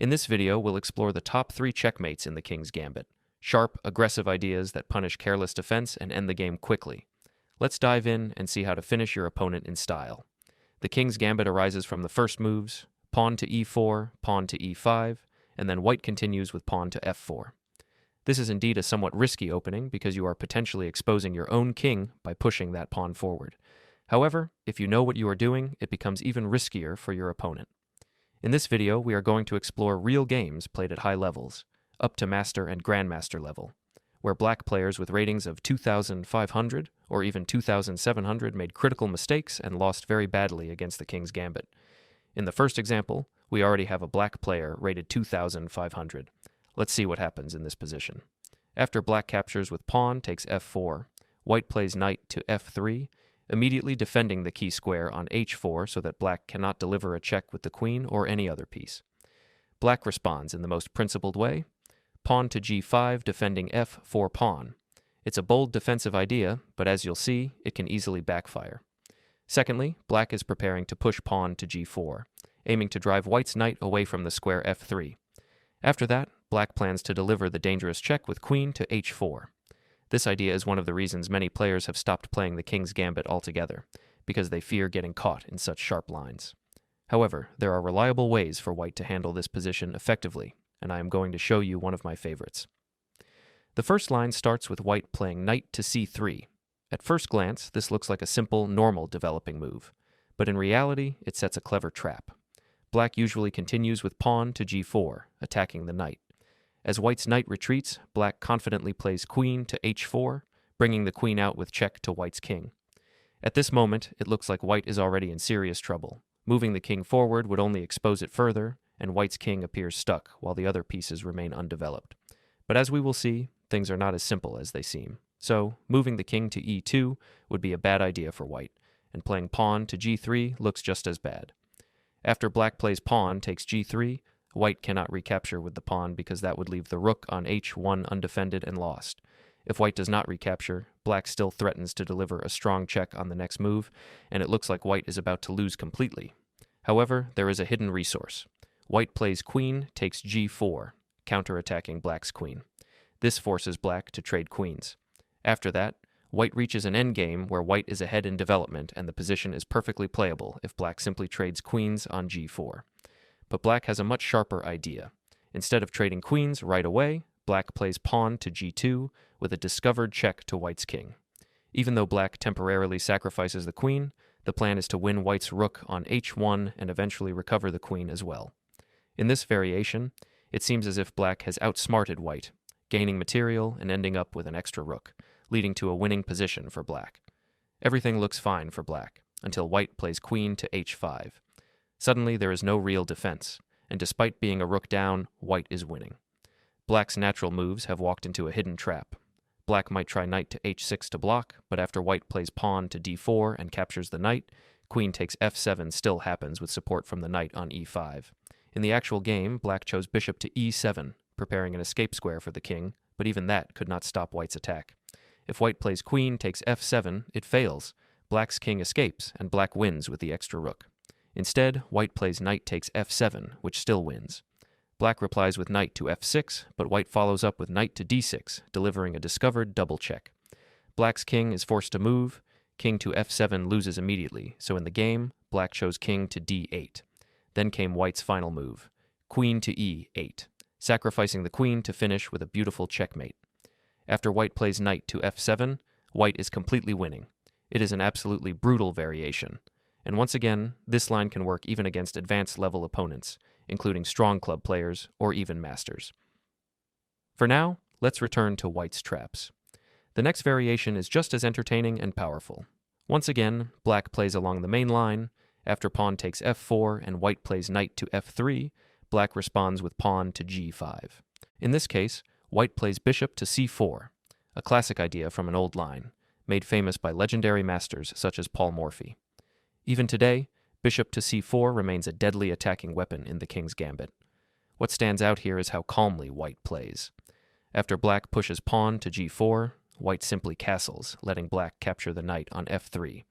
In this video, we'll explore the top 3 checkmates in the King's Gambit. Sharp, aggressive ideas that punish careless defense and end the game quickly. Let's dive in and see how to finish your opponent in style. The King's Gambit arises from the first moves, pawn to e4, pawn to e5, and then white continues with pawn to f4. This is indeed a somewhat risky opening because you are potentially exposing your own king by pushing that pawn forward. However, if you know what you are doing, it becomes even riskier for your opponent. In this video, we are going to explore real games played at high levels, up to Master and Grandmaster level, where black players with ratings of 2,500 or even 2,700 made critical mistakes and lost very badly against the King's Gambit. In the first example, we already have a black player rated 2,500. Let's see what happens in this position. After black captures with pawn takes f4, white plays knight to f3, immediately defending the key square on h4 so that black cannot deliver a check with the queen or any other piece. Black responds in the most principled way, pawn to g5 defending f4 pawn. It's a bold defensive idea, but as you'll see, it can easily backfire. Secondly, black is preparing to push pawn to g4, aiming to drive white's knight away from the square f3. After that, black plans to deliver the dangerous check with queen to h4. This idea is one of the reasons many players have stopped playing the King's Gambit altogether, because they fear getting caught in such sharp lines. However, there are reliable ways for white to handle this position effectively, and I am going to show you one of my favorites. The first line starts with white playing knight to c3. At first glance, this looks like a simple, normal developing move, but in reality, it sets a clever trap. Black usually continues with pawn to g4, attacking the knight. As white's knight retreats, black confidently plays queen to h4, bringing the queen out with check to white's king. At this moment, it looks like white is already in serious trouble. Moving the king forward would only expose it further, and white's king appears stuck while the other pieces remain undeveloped. But as we will see, things are not as simple as they seem. So, moving the king to e2 would be a bad idea for white, and playing pawn to g3 looks just as bad. After black plays pawn takes g3, white cannot recapture with the pawn because that would leave the rook on h1 undefended and lost. If white does not recapture, black still threatens to deliver a strong check on the next move, and it looks like white is about to lose completely. However, there is a hidden resource. White plays queen takes g4, counterattacking black's queen. This forces black to trade queens. After that, white reaches an endgame where white is ahead in development and the position is perfectly playable if black simply trades queens on g4. But black has a much sharper idea. Instead of trading queens right away, black plays pawn to g2 with a discovered check to white's king. Even though black temporarily sacrifices the queen, the plan is to win white's rook on h1 and eventually recover the queen as well. In this variation, it seems as if black has outsmarted white, gaining material and ending up with an extra rook, leading to a winning position for black. Everything looks fine for black, until white plays queen to h5. Suddenly, there is no real defense, and despite being a rook down, white is winning. Black's natural moves have walked into a hidden trap. Black might try knight to h6 to block, but after white plays pawn to d4 and captures the knight, queen takes f7 still happens with support from the knight on e5. In the actual game, black chose bishop to e7, preparing an escape square for the king, but even that could not stop white's attack. If white plays queen takes f7, it fails. Black's king escapes, and black wins with the extra rook. Instead, white plays knight takes f7, which still wins. Black replies with knight to f6, but white follows up with knight to d6, delivering a discovered double check. Black's king is forced to move. King to f7 loses immediately, so in the game, black chose king to d8. Then came white's final move, queen to e8, sacrificing the queen to finish with a beautiful checkmate. After white plays knight to f7, white is completely winning. It is an absolutely brutal variation. And once again, this line can work even against advanced level opponents, including strong club players or even masters. For now, let's return to white's traps. The next variation is just as entertaining and powerful. Once again, black plays along the main line. After pawn takes f4 and white plays knight to f3, black responds with pawn to g5. In this case, white plays bishop to c4, a classic idea from an old line, made famous by legendary masters such as Paul Morphy. Even today, bishop to c4 remains a deadly attacking weapon in the King's Gambit. What stands out here is how calmly white plays. After black pushes pawn to g4, white simply castles, letting black capture the knight on f3.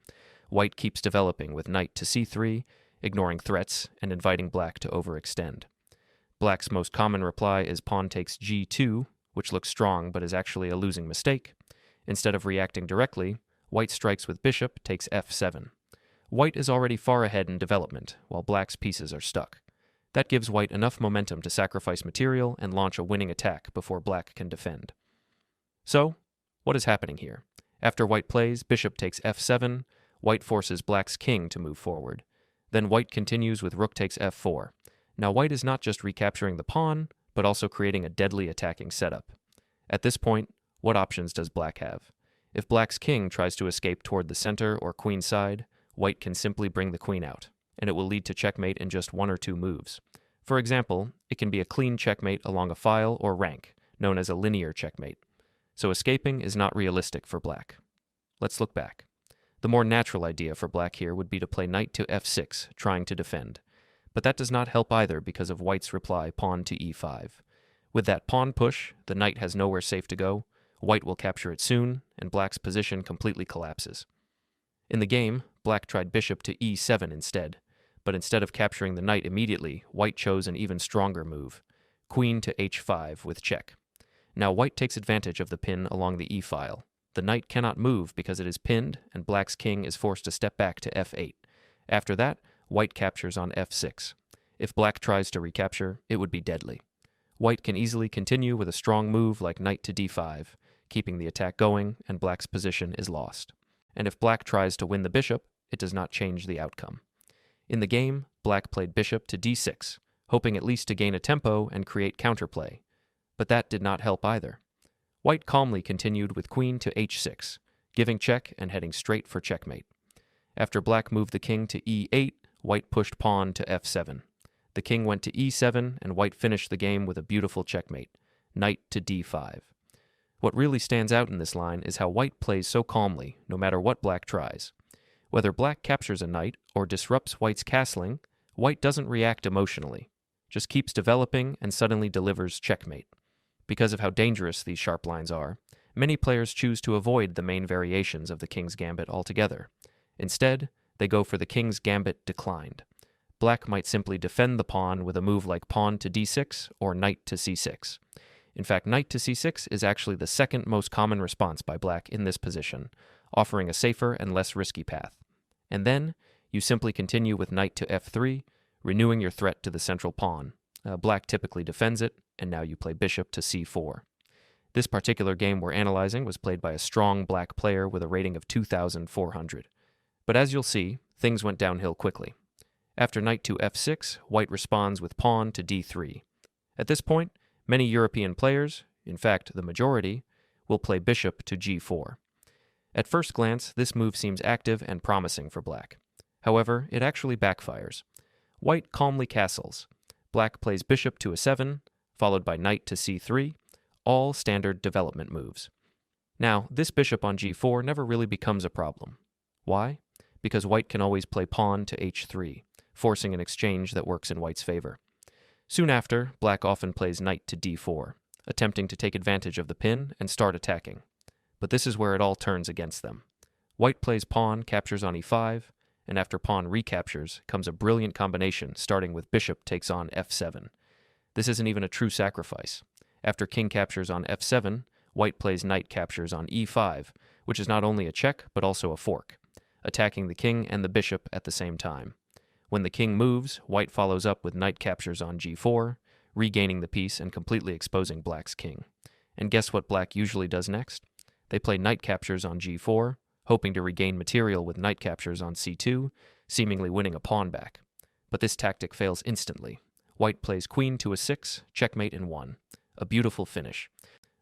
White keeps developing with knight to c3, ignoring threats and inviting black to overextend. Black's most common reply is pawn takes g2, which looks strong but is actually a losing mistake. Instead of reacting directly, white strikes with bishop takes f7. White is already far ahead in development, while black's pieces are stuck. That gives white enough momentum to sacrifice material and launch a winning attack before black can defend. So, what is happening here? After white plays bishop takes f7, white forces black's king to move forward. Then white continues with rook takes f4. Now white is not just recapturing the pawn, but also creating a deadly attacking setup. At this point, what options does black have? If black's king tries to escape toward the center or queen side, white can simply bring the queen out, and it will lead to checkmate in just one or two moves. For example, it can be a clean checkmate along a file or rank, known as a linear checkmate. So escaping is not realistic for black. Let's look back. The more natural idea for black here would be to play knight to f6, trying to defend. But that does not help either because of white's reply pawn to e5. With that pawn push, the knight has nowhere safe to go, white will capture it soon, and black's position completely collapses. In the game, black tried bishop to e7 instead, but instead of capturing the knight immediately, white chose an even stronger move, queen to h5 with check. Now white takes advantage of the pin along the e-file. The knight cannot move because it is pinned, and black's king is forced to step back to f8. After that, white captures on f6. If black tries to recapture, it would be deadly. White can easily continue with a strong move like knight to d5, keeping the attack going, and black's position is lost. And if black tries to win the bishop, it does not change the outcome. In the game, black played bishop to d6, hoping at least to gain a tempo and create counterplay. But that did not help either. White calmly continued with queen to h6, giving check and heading straight for checkmate. After black moved the king to e8, white pushed pawn to f7. The king went to e7, and white finished the game with a beautiful checkmate, knight to d5. What really stands out in this line is how white plays so calmly, no matter what black tries. Whether black captures a knight or disrupts white's castling, white doesn't react emotionally, just keeps developing and suddenly delivers checkmate. Because of how dangerous these sharp lines are, many players choose to avoid the main variations of the King's Gambit altogether. Instead, they go for the King's Gambit declined. Black might simply defend the pawn with a move like pawn to d6 or knight to c6. In fact, knight to c6 is actually the second most common response by black in this position, offering a safer and less risky path. And then, you simply continue with knight to f3, renewing your threat to the central pawn. Black typically defends it, and now you play bishop to c4. This particular game we're analyzing was played by a strong black player with a rating of 2,400. But as you'll see, things went downhill quickly. After knight to f6, white responds with pawn to d3. At this point, many European players, in fact the majority, will play bishop to g4. At first glance, this move seems active and promising for black. However, it actually backfires. White calmly castles. Black plays bishop to a7, followed by knight to c3, all standard development moves. Now, this bishop on g4 never really becomes a problem. Why? Because white can always play pawn to h3, forcing an exchange that works in white's favor. Soon after, black often plays knight to d4, attempting to take advantage of the pin and start attacking. But this is where it all turns against them. White plays pawn, captures on e5, and after pawn recaptures comes a brilliant combination starting with bishop takes on f7. This isn't even a true sacrifice. After king captures on f7, white plays knight captures on e5, which is not only a check but also a fork, attacking the king and the bishop at the same time. When the king moves, white follows up with knight captures on g4, regaining the piece and completely exposing black's king. And guess what black usually does next? They play knight captures on g4, hoping to regain material with knight captures on c2, seemingly winning a pawn back. But this tactic fails instantly. White plays queen to a6, checkmate in 1. A beautiful finish.